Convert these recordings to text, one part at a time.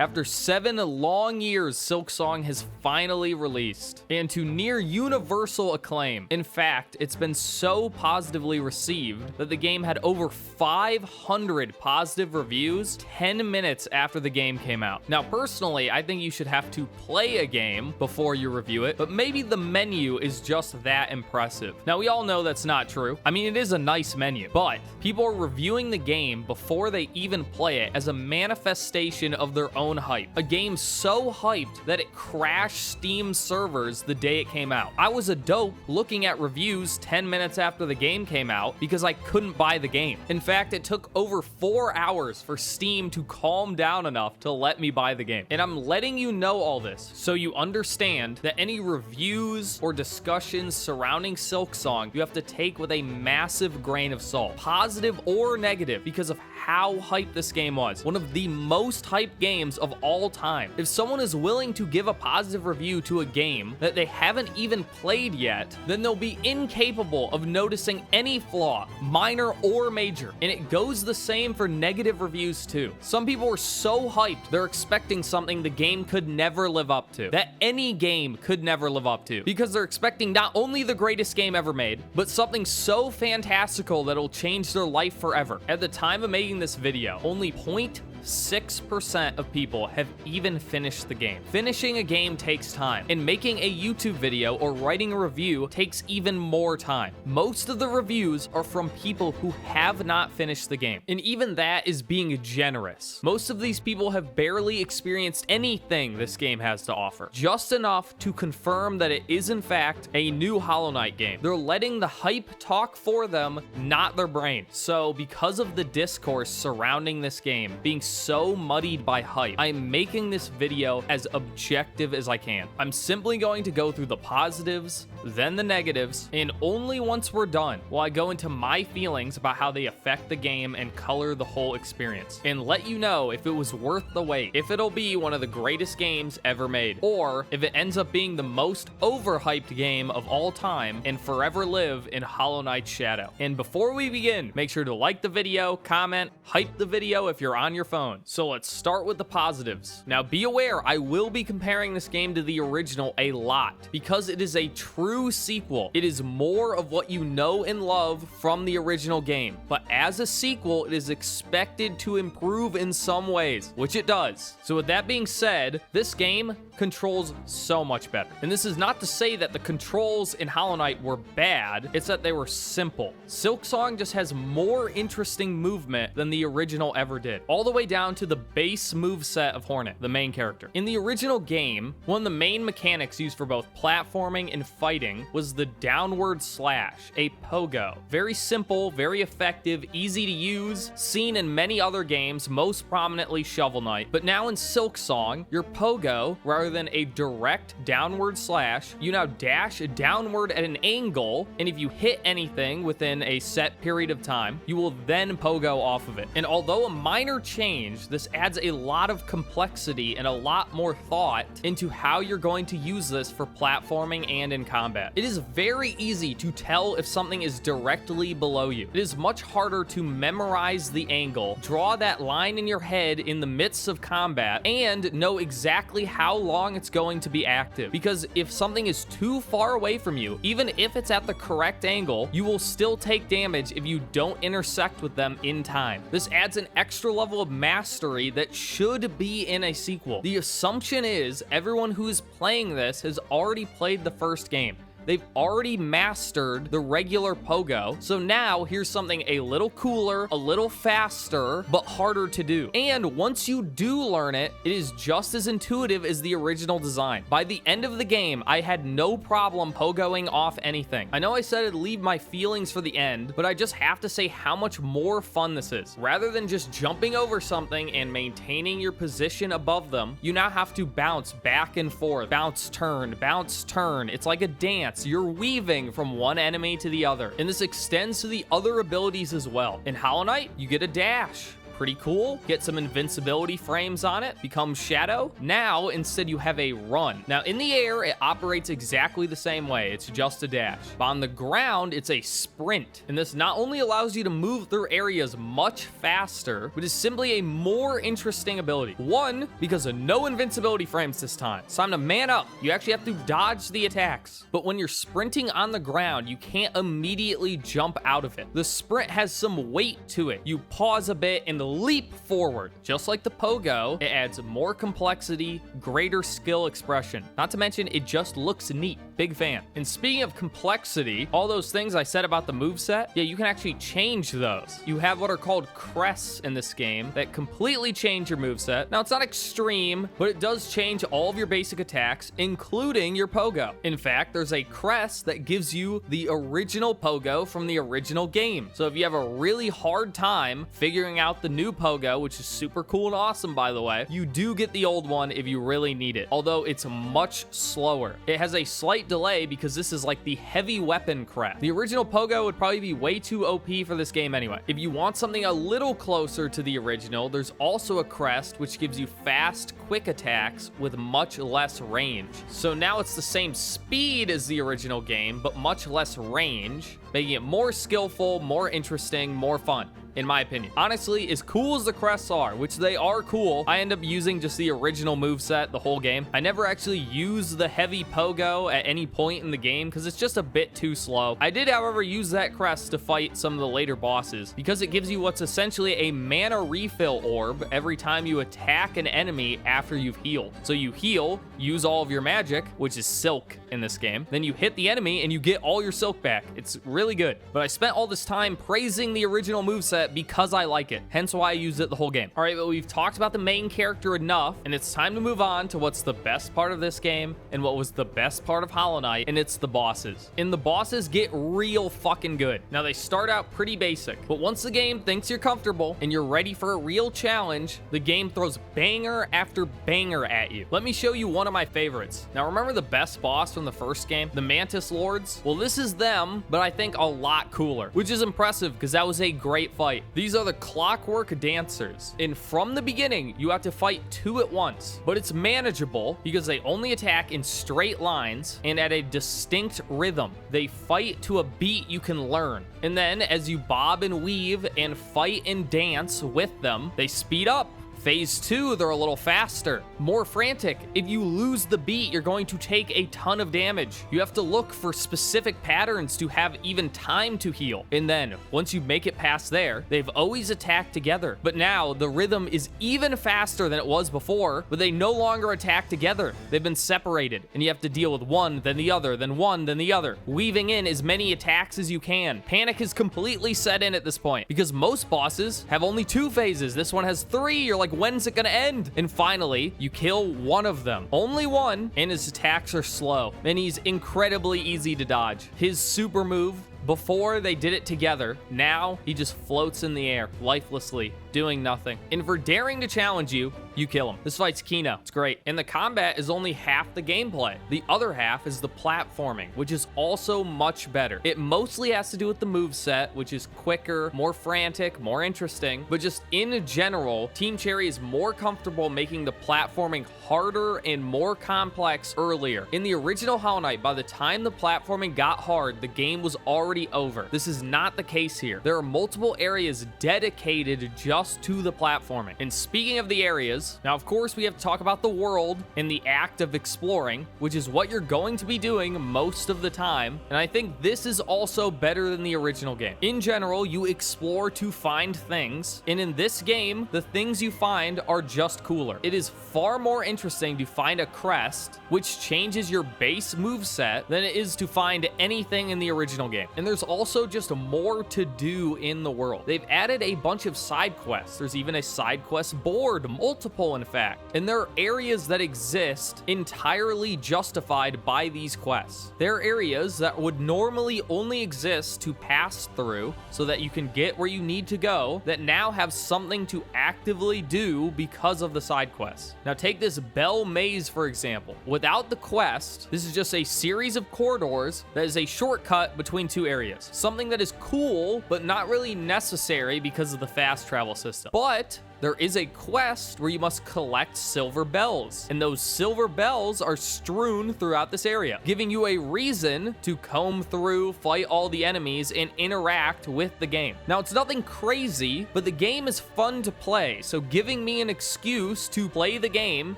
After 7 long years, Silksong has finally released, and to near universal acclaim. In fact, it's been so positively received that the game had over 500 positive reviews 10 minutes after the game came out. Now, personally, I think you should have to play a game before you review it, but maybe the menu is just that impressive. Now, we all know that's not true. I mean, it is a nice menu, but people are reviewing the game before they even play it as a manifestation of their own hype. A game so hyped that it crashed Steam servers the day it came out. I was a dope looking at reviews 10 minutes after the game came out because I couldn't buy the game. In fact, it took over 4 hours for Steam to calm down enough to let me buy the game. And I'm letting you know all this so you understand that any reviews or discussions surrounding Silksong you have to take with a massive grain of salt, positive or negative, because of how hyped this game was. One of the most hyped games of all time. If someone is willing to give a positive review to a game that they haven't even played yet, then they'll be incapable of noticing any flaw, minor or major. And it goes the same for negative reviews too. Some people are so hyped, they're expecting something the game could never live up to, that any game could never live up to, because they're expecting not only the greatest game ever made, but something so fantastical that it'll change their life forever. At the time of making this video, only 0.6% of people have even finished the game. Finishing a game takes time, and making a YouTube video or writing a review takes even more time. Most of the reviews are from people who have not finished the game, and even that is being generous. Most of these people have barely experienced anything this game has to offer, just enough to confirm that it is in fact a new Hollow Knight game. They're letting the hype talk for them, not their brain. So because of the discourse surrounding this game being so muddied by hype, I'm making this video as objective as I can. I'm simply going to go through the positives, then the negatives, and only once we're done will I go into my feelings about how they affect the game and color the whole experience, and let you know if it was worth the wait, if it'll be one of the greatest games ever made, or if it ends up being the most overhyped game of all time and forever live in Hollow Knight's shadow. And before we begin, make sure to like the video, comment, hype the video if you're on your phone. So let's start with the positives. Now be aware, I will be comparing this game to the original a lot because it is a true sequel. It is more of what you know and love from the original game, but as a sequel, it is expected to improve in some ways, which it does. So with that being said, this game controls so much better. And this is not to say that the controls in Hollow Knight were bad, it's that they were simple. Silksong just has more interesting movement than the original ever did, all the way down to the base moveset of Hornet, the main character. In the original game, one of the main mechanics used for both platforming and fighting was the downward slash, a pogo. Very simple, very effective, easy to use, seen in many other games, most prominently Shovel Knight. But now in Silksong, your pogo, rather than a direct downward slash, you now dash downward at an angle, and if you hit anything within a set period of time, you will then pogo off of it. And although a minor change, this adds a lot of complexity and a lot more thought into how you're going to use this for platforming and in combat. It is very easy to tell if something is directly below you. It is much harder to memorize the angle, draw that line in your head in the midst of combat, and know exactly how long it's going to be active. Because if something is too far away from you, even if it's at the correct angle, you will still take damage if you don't intersect with them in time. This adds an extra level of mastery that should be in a sequel. The assumption is everyone who is playing this has already played the first game. They've already mastered the regular pogo, so now here's something a little cooler, a little faster, but harder to do. And once you do learn it, it is just as intuitive as the original design. By the end of the game, I had no problem pogoing off anything. I know I said I'd leave my feelings for the end, but I just have to say how much more fun this is. Rather than just jumping over something and maintaining your position above them, you now have to bounce back and forth, bounce, turn, bounce, turn. It's like a dance. You're weaving from one enemy to the other, and this extends to the other abilities as well. In Hollow Knight, you get a dash. pretty cool. Get some invincibility frames on it, become Shadow. Now, instead, you have a run. Now, in the air, it operates exactly the same way. It's just a dash. But on the ground, it's a sprint. And this not only allows you to move through areas much faster, but is simply a more interesting ability. One, because of no invincibility frames this time. It's time to man up. You actually have to dodge the attacks. But when you're sprinting on the ground, you can't immediately jump out of it. The sprint has some weight to it. You pause a bit and leap forward. Just like the pogo, it adds more complexity, greater skill expression. Not to mention, it just looks neat. Big fan. And speaking of complexity, all those things I said about the moveset, yeah, you can actually change those. You have what are called crests in this game that completely change your moveset. Now, it's not extreme, but it does change all of your basic attacks, including your pogo. In fact, there's a crest that gives you the original pogo from the original game. So if you have a really hard time figuring out the new pogo, which is super cool and awesome, by the way, you do get the old one if you really need it, although it's much slower. It has a slight delay because this is like the heavy weapon crest. The original pogo would probably be way too OP for this game anyway. If you want something a little closer to the original, there's also a crest which gives you fast, quick attacks with much less range. So now it's the same speed as the original game, but much less range, making it more skillful, more interesting, more fun, in my opinion. Honestly, as cool as the crests are, which they are cool, I end up using just the original moveset the whole game. I never actually use the heavy pogo at any point in the game because it's just a bit too slow. I did, however, use that crest to fight some of the later bosses because it gives you what's essentially a mana refill orb every time you attack an enemy after you've healed. So you heal, use all of your magic, which is silk in this game, then you hit the enemy and you get all your silk back. It's really good. But I spent all this time praising the original moveset because I like it, hence why I used it the whole game. All right, but we've talked about the main character enough, and it's time to move on to what's the best part of this game and what was the best part of Hollow Knight, and it's the bosses. And the bosses get real fucking good. Now, they start out pretty basic, but once the game thinks you're comfortable and you're ready for a real challenge, the game throws banger after banger at you. Let me show you one of my favorites. Now, remember the best boss from the first game, the Mantis Lords? Well, this is them, but I think a lot cooler, which is impressive because that was a great fight. These are the Clockwork Dancers, and from the beginning, you have to fight two at once, but it's manageable because they only attack in straight lines and at a distinct rhythm. They fight to a beat you can learn, and then as you bob and weave and fight and dance with them, they speed up. Phase 2, they're a little faster, more frantic. If you lose the beat, you're going to take a ton of damage. You have to look for specific patterns to have even time to heal. And then, once you make it past there, they've always attacked together. But now, the rhythm is even faster than it was before, but they no longer attack together. They've been separated, and you have to deal with one, then the other, then one, then the other, weaving in as many attacks as you can. Panic is completely set in at this point, because most bosses have only 2 phases. This one has 3. You're like, when's it gonna end? And finally, you kill one of them. Only one, and his attacks are slow. And he's incredibly easy to dodge. His super move, before they did it together, now he just floats in the air, lifelessly, doing nothing. And for daring to challenge you, you kill him. This fight's Kino. It's great. And the combat is only half the gameplay. The other half is the platforming, which is also much better. It mostly has to do with the moveset, which is quicker, more frantic, more interesting. But just in general, Team Cherry is more comfortable making the platforming harder and more complex earlier. In the original Hollow Knight, by the time the platforming got hard, the game was already over. This is not the case here. There are multiple areas dedicated just to the platforming. And speaking of the areas, now of course we have to talk about the world and the act of exploring, which is what you're going to be doing most of the time. And I think this is also better than the original game. In general, you explore to find things, and in this game, the things you find are just cooler. It is far more interesting to find a crest, which changes your base moveset, than it is to find anything in the original game. And there's also just more to do in the world. They've added a bunch of side quests. There's even a side quest board, multiple in fact. And there are areas that exist entirely justified by these quests. There are areas that would normally only exist to pass through so that you can get where you need to go, that now have something to actively do because of the side quests. Now take this Bell Maze, for example. Without the quest, this is just a series of corridors that is a shortcut between 2 areas. Something that is cool, but not really necessary because of the fast travel system. But there is a quest where you must collect silver bells, and those silver bells are strewn throughout this area, giving you a reason to comb through, fight all the enemies, and interact with the game. Now, it's nothing crazy, but the game is fun to play, so giving me an excuse to play the game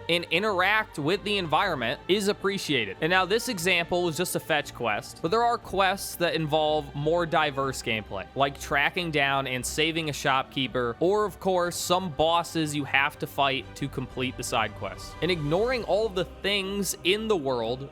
and interact with the environment is appreciated. And now this example was just a fetch quest, but there are quests that involve more diverse gameplay, like tracking down and saving a shopkeeper, or of course, some bosses you have to fight to complete the side quests. And ignoring all the things in the world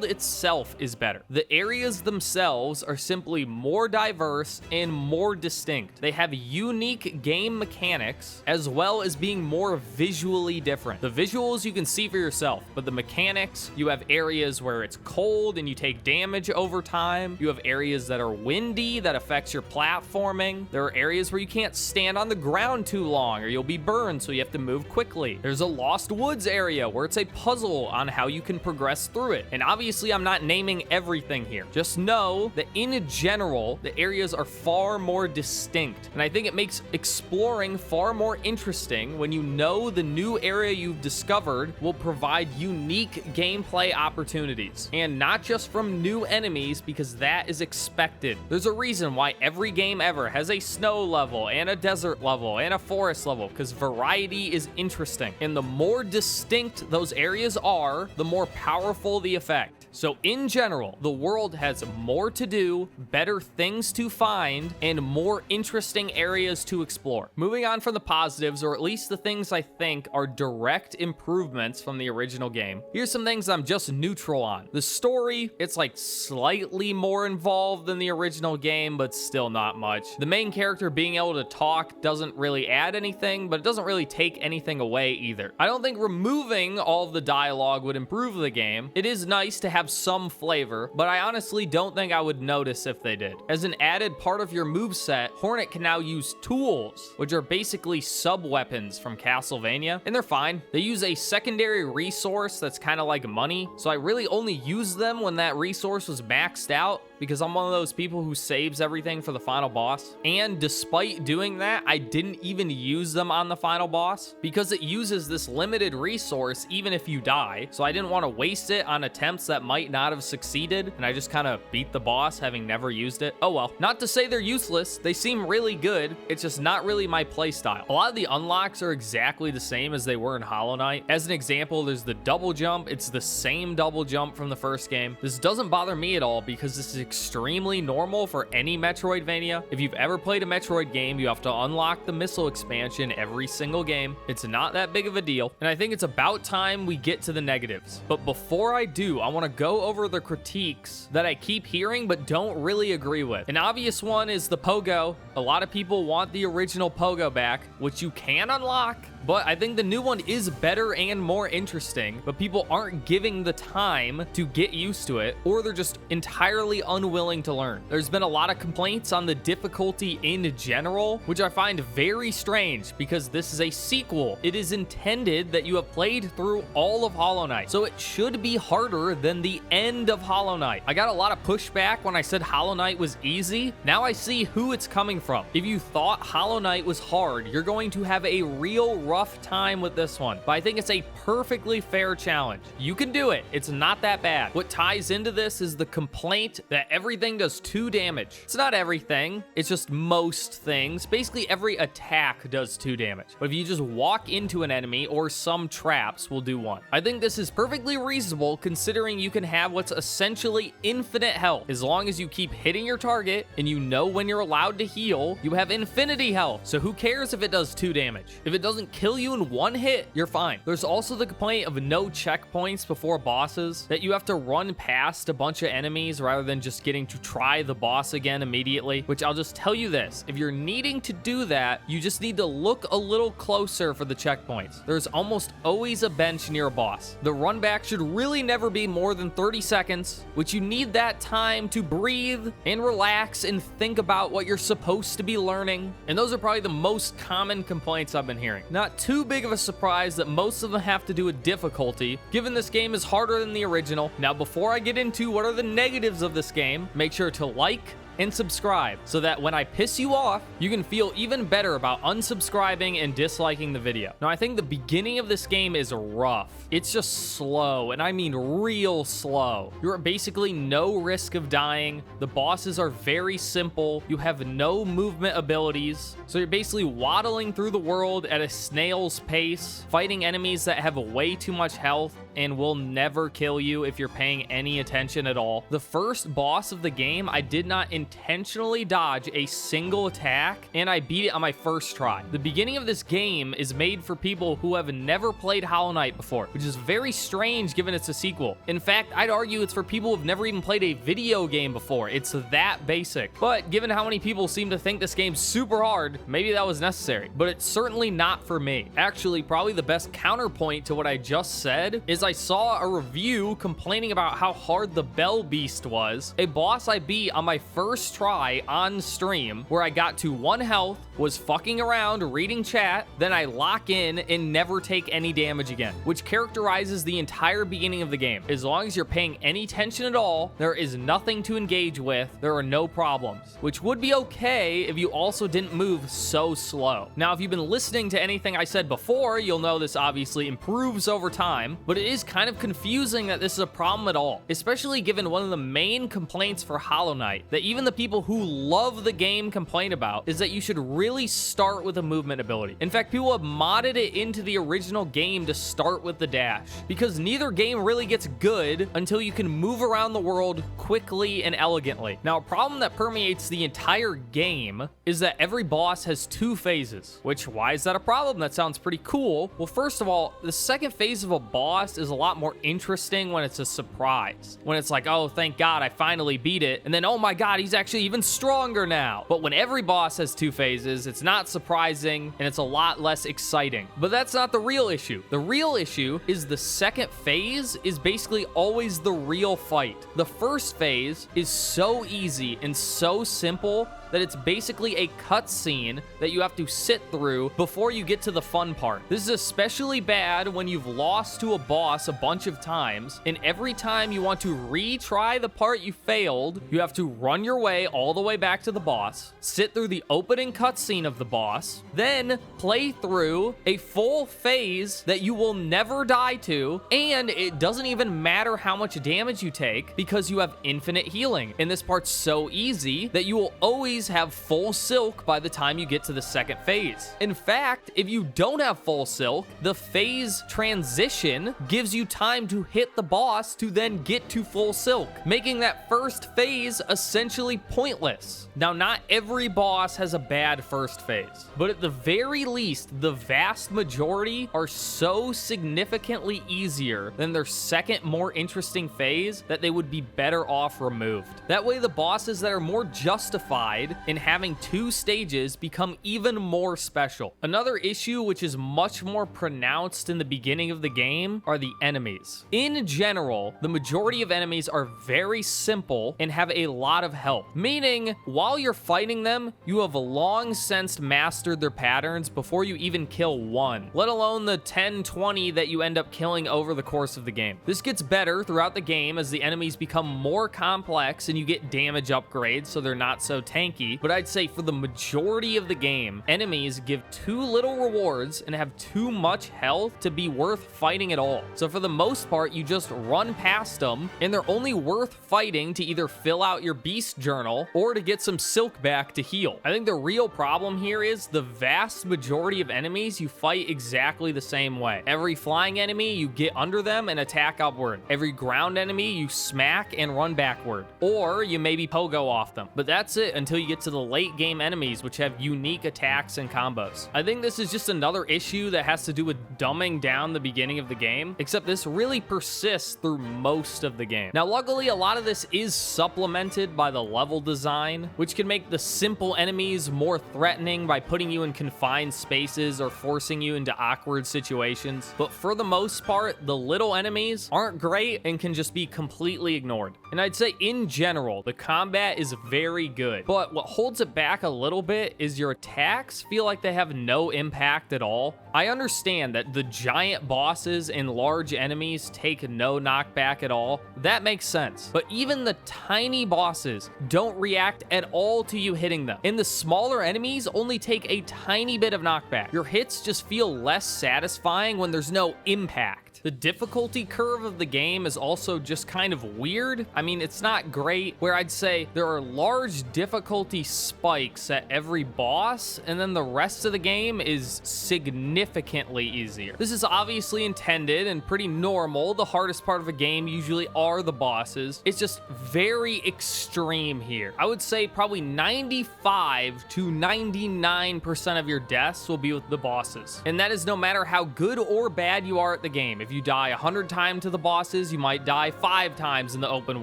itself is better. The areas themselves are simply more diverse and more distinct. They have unique game mechanics as well as being more visually different. The visuals you can see for yourself, but the mechanics, you have areas where it's cold and you take damage over time. You have areas that are windy that affects your platforming. There are areas where you can't stand on the ground too long or you'll be burned, so you have to move quickly. There's a Lost Woods area where it's a puzzle on how you can progress through it. And obviously I'm not naming everything here. Just know that in general, the areas are far more distinct. And I think it makes exploring far more interesting when you know the new area you've discovered will provide unique gameplay opportunities. And not just from new enemies, because that is expected. There's a reason why every game ever has a snow level and a desert level and a forest level, because variety is interesting. And the more distinct those areas are, the more powerful the effect. So in general, the world has more to do, better things to find, and more interesting areas to explore. Moving on from the positives, or at least the things I think are direct improvements from the original game, here's some things I'm just neutral on. The story, it's like slightly more involved than the original game, but still not much. The main character being able to talk doesn't really add anything, but it doesn't really take anything away either. I don't think removing all of the dialogue would improve the game. It is nice to have some flavor, but I honestly don't think I would notice if they did. As an added part of your moveset, Hornet can now use tools, which are basically sub-weapons from Castlevania, and they're fine. They use a secondary resource that's kind of like money, so I really only use them when that resource was maxed out, because I'm one of those people who saves everything for the final boss. And despite doing that, I didn't even use them on the final boss because it uses this limited resource even if you die. So I didn't want to waste it on attempts that might not have succeeded, and I just kind of beat the boss having never used it. Oh well. Not to say they're useless, they seem really good, it's just not really my playstyle. A lot of the unlocks are exactly the same as they were in Hollow Knight. As an example, there's the double jump. It's the same double jump from the first game. This doesn't bother me at all because this is extremely normal for any Metroidvania. If you've ever played a Metroid game, you have to unlock the missile expansion every single game. It's not that big of a deal, and I think it's about time we get to the negatives. But before I do, I want to go over the critiques that I keep hearing but don't really agree with. An obvious one is the pogo. A lot of people want the original pogo back, which you can unlock, but I think the new one is better and more interesting, but people aren't giving the time to get used to it, or they're just entirely unwilling to learn. There's been a lot of complaints on the difficulty in general, which I find very strange because this is a sequel. It is intended that you have played through all of Hollow Knight, so it should be harder than the end of Hollow Knight. I got a lot of pushback when I said Hollow Knight was easy. Now I see who it's coming from. If you thought Hollow Knight was hard, you're going to have a real rough time with this one, but I think it's a perfectly fair challenge. You can do it. It's not that bad. What ties into this is the complaint that everything does 2 damage. It's not everything. It's just most things. Basically, every attack does 2 damage. But if you just walk into an enemy or some traps will do 1. I think this is perfectly reasonable considering you can have what's essentially infinite health. As long as you keep hitting your target and you know when you're allowed to heal, you have infinity health. So who cares if it does 2 damage? If it doesn't kill you in 1 hit, you're fine. There's also the complaint of no checkpoints before bosses, that you have to run past a bunch of enemies rather than just getting to try the boss again immediately, which I'll just tell you this. If you're needing to do that, you just need to look a little closer for the checkpoints. There's almost always a bench near a boss. The run back should really never be more than 30 seconds, which you need that time to breathe and relax and think about what you're supposed to be learning. And those are probably the most common complaints I've been hearing. Not too big of a surprise that most of them have to do with difficulty, given this game is harder than the original. Now, before I get into what are the negatives of this game, make sure to like, and subscribe so that when I piss you off, you can feel even better about unsubscribing and disliking the video. Now, I think the beginning of this game is rough. It's just slow, and I mean real slow. You're at basically no risk of dying. The bosses are very simple. You have no movement abilities, so you're basically waddling through the world at a snail's pace, fighting enemies that have way too much health and will never kill you if you're paying any attention at all. The first boss of the game, I did not intentionally dodge a single attack, and I beat it on my first try. The beginning of this game is made for people who have never played Hollow Knight before, which is very strange given it's a sequel. In fact, I'd argue it's for people who've never even played a video game before. It's that basic. But given how many people seem to think this game's super hard, maybe that was necessary. But it's certainly not for me. Actually, probably the best counterpoint to what I just said is I saw a review complaining about how hard the Bell Beast was, a boss I beat on my first try on stream, where I got to 1 health, was fucking around, reading chat, then I lock in and never take any damage again, which characterizes the entire beginning of the game. As long as you're paying any attention at all, there is nothing to engage with, there are no problems, which would be okay if you also didn't move so slow. Now, if you've been listening to anything I said before, you'll know this obviously improves over time, but it is kind of confusing that this is a problem at all, especially given one of the main complaints for Hollow Knight that even the people who love the game complain about is that you should really start with a movement ability. In fact, people have modded it into the original game to start with the dash, because neither game really gets good until you can move around the world quickly and elegantly. Now, a problem that permeates the entire game is that every boss has 2 phases, which, why is that a problem? That sounds pretty cool. Well, first of all, the second phase of a boss is a lot more interesting when it's a surprise. When it's like, oh, thank God, I finally beat it. And then, oh my God, he's actually even stronger now. But when every boss has 2 phases, it's not surprising and it's a lot less exciting. But that's not the real issue. The real issue is the second phase is basically always the real fight. The first phase is so easy and so simple that it's basically a cutscene that you have to sit through before you get to the fun part. This is especially bad when you've lost to a boss a bunch of times, and every time you want to retry the part you failed, you have to run your way all the way back to the boss, sit through the opening cutscene of the boss, then play through a full phase that you will never die to, and it doesn't even matter how much damage you take because you have infinite healing. And this part's so easy that you will always have full silk by the time you get to the second phase. In fact, if you don't have full silk, the phase transition gives you time to hit the boss to then get to full silk, making that first phase essentially pointless. Now, not every boss has a bad first phase, but at the very least, the vast majority are so significantly easier than their second, more interesting phase that they would be better off removed. That way, the bosses that are more justified in having 2 stages become even more special. Another issue which is much more pronounced in the beginning of the game are the enemies. In general, the majority of enemies are very simple and have a lot of health, meaning while you're fighting them, you have long since mastered their patterns before you even kill one, let alone the 10-20 that you end up killing over the course of the game. This gets better throughout the game as the enemies become more complex and you get damage upgrades so they're not so tanky, but I'd say for the majority of the game, enemies give too little rewards and have too much health to be worth fighting at all. So for the most part, you just run past them, and they're only worth fighting to either fill out your beast journal or to get some silk back to heal. I think the real problem here is the vast majority of enemies you fight exactly the same way. Every flying enemy, you get under them and attack upward. Every ground enemy, you smack and run backward. Or you maybe pogo off them. But that's it until you get to the late game enemies, which have unique attacks and combos. I think this is just another issue that has to do with dumbing down the beginning of the game, except this really persists through most of the game. Now, luckily, a lot of this is supplemented by the level design, which can make the simple enemies more threatening by putting you in confined spaces or forcing you into awkward situations. But for the most part, the little enemies aren't great and can just be completely ignored. And I'd say in general, the combat is very good, but what holds it back a little bit is your attacks feel like they have no impact at all. I understand that the giant bosses and large enemies take no knockback at all. That makes sense. But even the tiny bosses don't react at all to you hitting them. And the smaller enemies only take a tiny bit of knockback. Your hits just feel less satisfying when there's no impact. The difficulty curve of the game is also just kind of weird. I mean, it's not great, where I'd say there are large difficulty spikes at every boss, and then the rest of the game is significantly easier. This is obviously intended and pretty normal. The hardest part of a game usually are the bosses. It's just very extreme here. I would say probably 95 to 99% of your deaths will be with the bosses. And that is no matter how good or bad you are at the game. If you die 100 times to the bosses, you might die 5 times in the open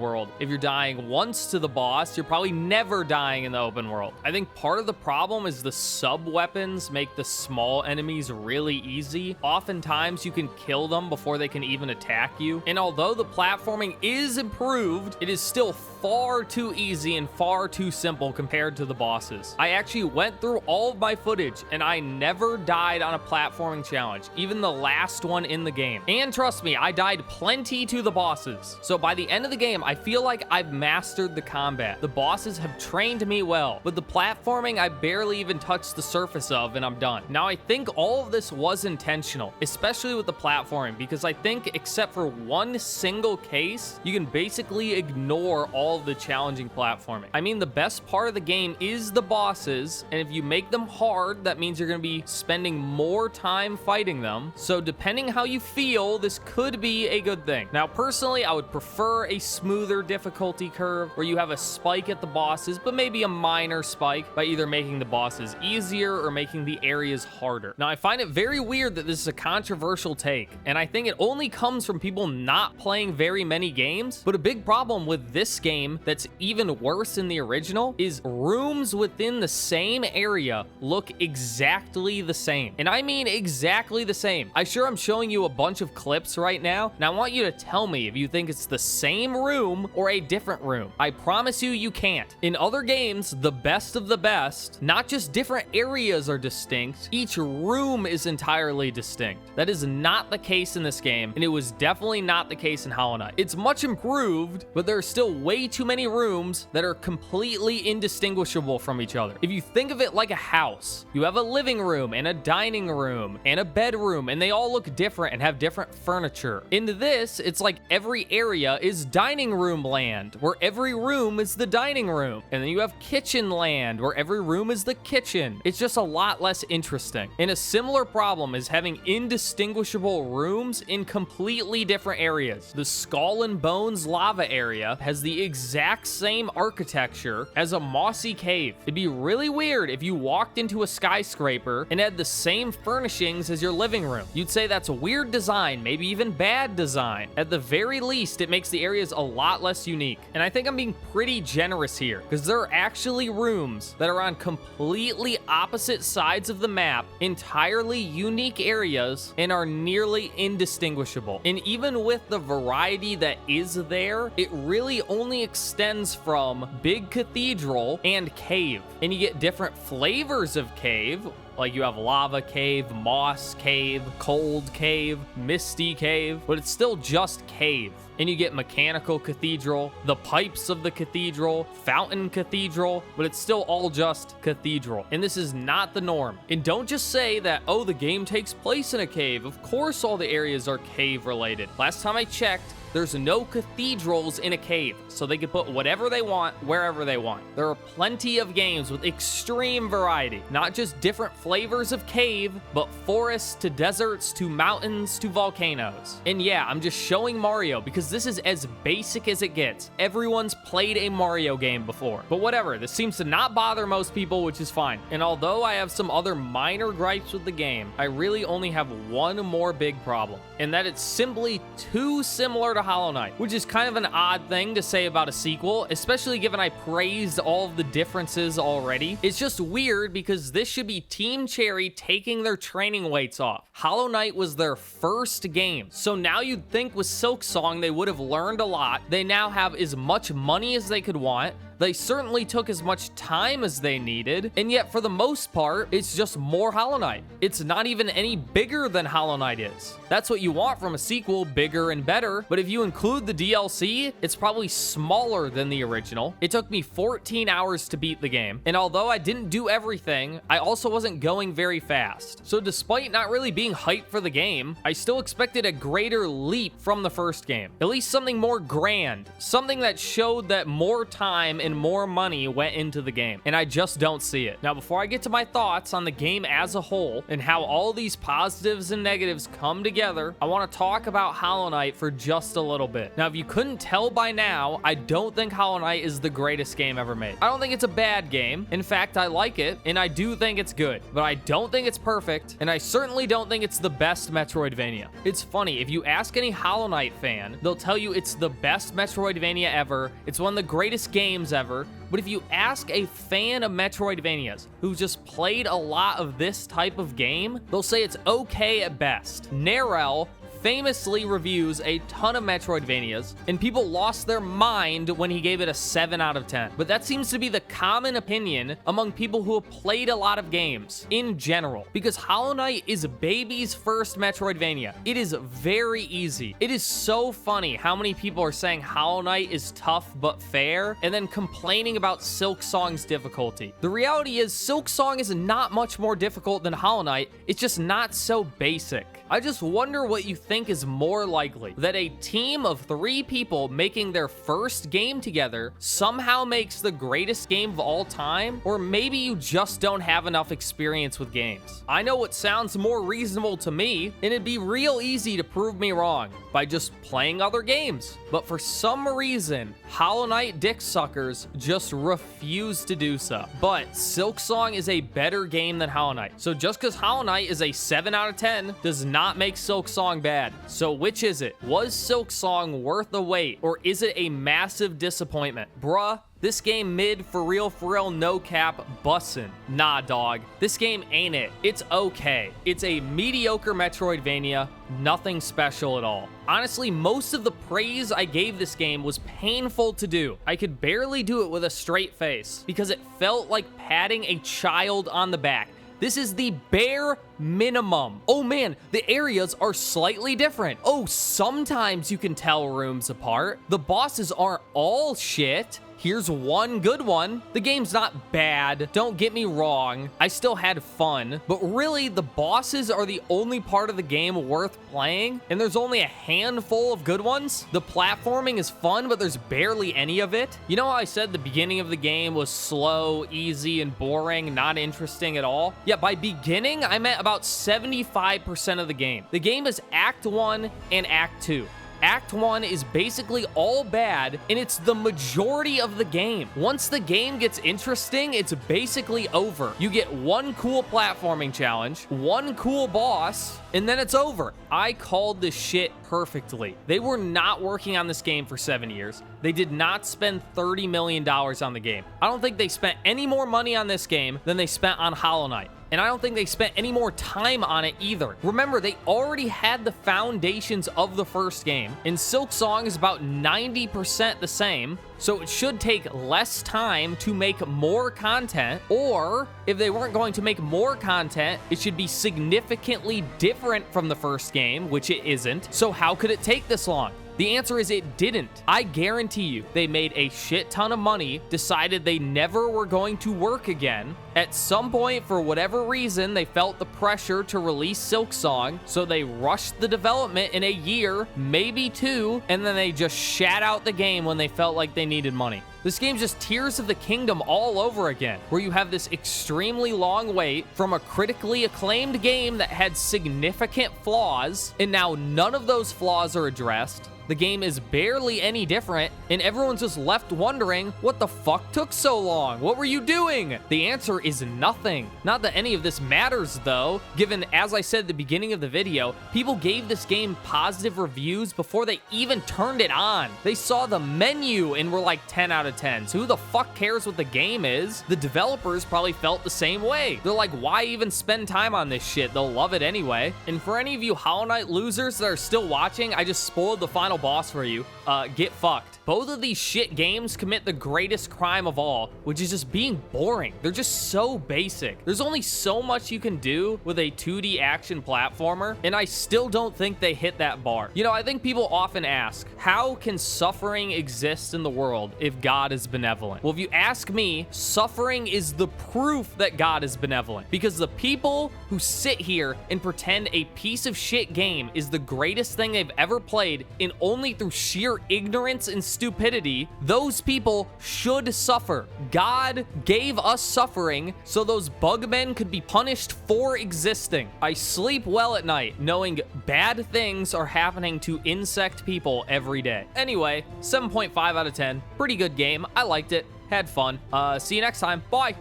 world. If you're dying once to the boss, you're probably never dying in the open world. I think part of the problem is the sub-weapons make the small enemies really easy. Oftentimes, you can kill them before they can even attack you. And although the platforming is improved, it is still far too easy and far too simple compared to the bosses. I actually went through all of my footage and I never died on a platforming challenge, even the last one in the game. And trust me, I died plenty to the bosses. So by the end of the game, I feel like I've mastered the combat. The bosses have trained me well, but the platforming I barely even touched the surface of and I'm done. Now I think all of this was intentional, especially with the platforming, because I think except for one single case, you can basically ignore all of the challenging platforming. I mean, the best part of the game is the bosses, and if you make them hard, that means you're gonna be spending more time fighting them. So depending how you feel, this could be a good thing. Now, personally, I would prefer a smoother difficulty curve where you have a spike at the bosses, but maybe a minor spike by either making the bosses easier or making the areas harder. Now, I find it very weird that this is a controversial take, and I think it only comes from people not playing very many games, but a big problem with this game that's even worse than the original is rooms within the same area look exactly the same. And I mean exactly the same. I'm showing you a bunch of clips right now, and I want you to tell me if you think it's the same room or a different room. I promise you, you can't. In other games, the best of the best, not just different areas are distinct, each room is entirely distinct. That is not the case in this game, and it was definitely not the case in Hollow Knight. It's much improved, but there are still way too many rooms that are completely indistinguishable from each other. If you think of it like a house, you have a living room and a dining room and a bedroom, and they all look different and have different furniture. In this, it's like every area is dining room land, where every room is the dining room. And then you have kitchen land, where every room is the kitchen. It's just a lot less interesting. And a similar problem is having indistinguishable rooms in completely different areas. The Skull and Bones lava area has the exact same architecture as a mossy cave. It'd be really weird if you walked into a skyscraper and had the same furnishings as your living room. You'd say that's a weird design, maybe even bad design. At the very least, it makes the areas a lot less unique. And I think I'm being pretty generous here, because there are actually rooms that are on completely opposite sides of the map, entirely unique areas, and are nearly indistinguishable. And even with the variety that is there, it really only extends from Big Cathedral and Cave. And you get different flavors of Cave. Like you have Lava Cave, Moss Cave, Cold Cave, Misty Cave, but it's still just Cave. And you get Mechanical Cathedral, the Pipes of the Cathedral, Fountain Cathedral, but it's still all just Cathedral. And this is not the norm. And don't just say that, oh, the game takes place in a cave. Of course all the areas are cave related. Last time I checked, there's no cathedrals in a cave, so they can put whatever they want, wherever they want. There are plenty of games with extreme variety, not just different flavors of cave, but forests to deserts to mountains to volcanoes. And yeah, I'm just showing Mario because this is as basic as it gets. Everyone's played a Mario game before. But whatever, this seems to not bother most people, which is fine. And although I have some other minor gripes with the game, I really only have one more big problem, and that it's simply too similar to Hollow Knight, which is kind of an odd thing to say about a sequel, especially given I praised all of the differences already. It's just weird because this should be Team Cherry taking their training weights off. Hollow Knight was their first game, so now you'd think with Silksong they would have learned a lot. They now have as much money as they could want, They certainly took as much time as they needed, and yet for the most part, it's just more Hollow Knight. It's not even any bigger than Hollow Knight is. That's what you want from a sequel, bigger and better, but if you include the DLC, it's probably smaller than the original. It took me 14 hours to beat the game, and although I didn't do everything, I also wasn't going very fast. So despite not really being hyped for the game, I still expected a greater leap from the first game. At least something more grand, something that showed that more time and more money went into the game, and I just don't see it. Now, before I get to my thoughts on the game as a whole and how all these positives and negatives come together, I want to talk about Hollow Knight for just a little bit. Now, if you couldn't tell by now, I don't think Hollow Knight is the greatest game ever made. I don't think it's a bad game. In fact, I like it, and I do think it's good, but I don't think it's perfect, and I certainly don't think it's the best Metroidvania. It's funny, if you ask any Hollow Knight fan, they'll tell you it's the best Metroidvania ever, it's one of the greatest games ever, but if you ask a fan of Metroidvanias who's just played a lot of this type of game, they'll say it's okay at best. Narelle famously reviews a ton of Metroidvanias, and people lost their mind when he gave it a 7 out of 10. But that seems to be the common opinion among people who have played a lot of games in general, because Hollow Knight is baby's first Metroidvania. It is very easy. It is so funny how many people are saying Hollow Knight is tough but fair, and then complaining about Silksong's difficulty. The reality is Silksong is not much more difficult than Hollow Knight, it's just not so basic. I just wonder what you think is more likely, that a team of 3 people making their first game together somehow makes the greatest game of all time, or maybe you just don't have enough experience with games. I know what sounds more reasonable to me, and it'd be real easy to prove me wrong by just playing other games. But for some reason, Hollow Knight dick suckers just refuse to do so. But Silksong is a better game than Hollow Knight. So just because Hollow Knight is a 7 out of 10 does not make Silksong bad. So which is it? Was Silksong worth the wait, or is it a massive disappointment? Bruh, this game mid, for real, no cap, bussin'. Nah, dog. This game ain't it. It's okay. It's a mediocre Metroidvania, nothing special at all. Honestly, most of the praise I gave this game was painful to do. I could barely do it with a straight face, because it felt like patting a child on the back. This is the bare minimum. Oh man, the areas are slightly different. Oh, sometimes you can tell rooms apart. The bosses aren't all shit. Here's one good one. The game's not bad, don't get me wrong. I still had fun, but really the bosses are the only part of the game worth playing, and there's only a handful of good ones. The platforming is fun, but there's barely any of it. You know how I said the beginning of the game was slow, easy, and boring, not interesting at all? Yeah, by beginning, I meant about 75% of the game. The game is Act 1 and Act 2. Act 1 is basically all bad, and it's the majority of the game. Once the game gets interesting, it's basically over. You get one cool platforming challenge, one cool boss, and then it's over. I called this shit perfectly. They were not working on this game for 7 years. They did not spend $30 million on the game. I don't think they spent any more money on this game than they spent on Hollow Knight. And I don't think they spent any more time on it either. Remember, they already had the foundations of the first game, and Silksong is about 90% the same, so it should take less time to make more content, or if they weren't going to make more content, it should be significantly different from the first game, which it isn't. So how could it take this long? The answer is it didn't. I guarantee you, they made a shit ton of money, decided they never were going to work again. At some point, for whatever reason, they felt the pressure to release Silksong, so they rushed the development in a year, maybe 2, and then they just shat out the game when they felt like they needed money. This game's just Tears of the Kingdom all over again, where you have this extremely long wait from a critically acclaimed game that had significant flaws, and now none of those flaws are addressed. The game is barely any different, and everyone's just left wondering, what the fuck took so long? What were you doing? The answer is nothing. Not that any of this matters though, given, as I said at the beginning of the video, people gave this game positive reviews before they even turned it on. They saw the menu and were like 10 out of 10. So who the fuck cares what the game is? The developers probably felt the same way. They're like, why even spend time on this shit? They'll love it anyway. And for any of you Hollow Knight losers that are still watching, I just spoiled the final boss for you. Get fucked. Both of these shit games commit the greatest crime of all, which is just being boring. They're just so basic. There's only so much you can do with a 2D action platformer, and I still don't think they hit that bar. You know, I think people often ask, how can suffering exist in the world if God is benevolent? Well, if you ask me, suffering is the proof that God is benevolent, because the people who sit here and pretend a piece of shit game is the greatest thing they've ever played, and only through sheer ignorance and stupidity, those people should suffer. God gave us suffering so those bugmen could be punished for existing. I sleep well at night knowing bad things are happening to insect people every day. Anyway, 7.5 out of 10. Pretty good game. I liked it. Had fun. See you next time. Bye.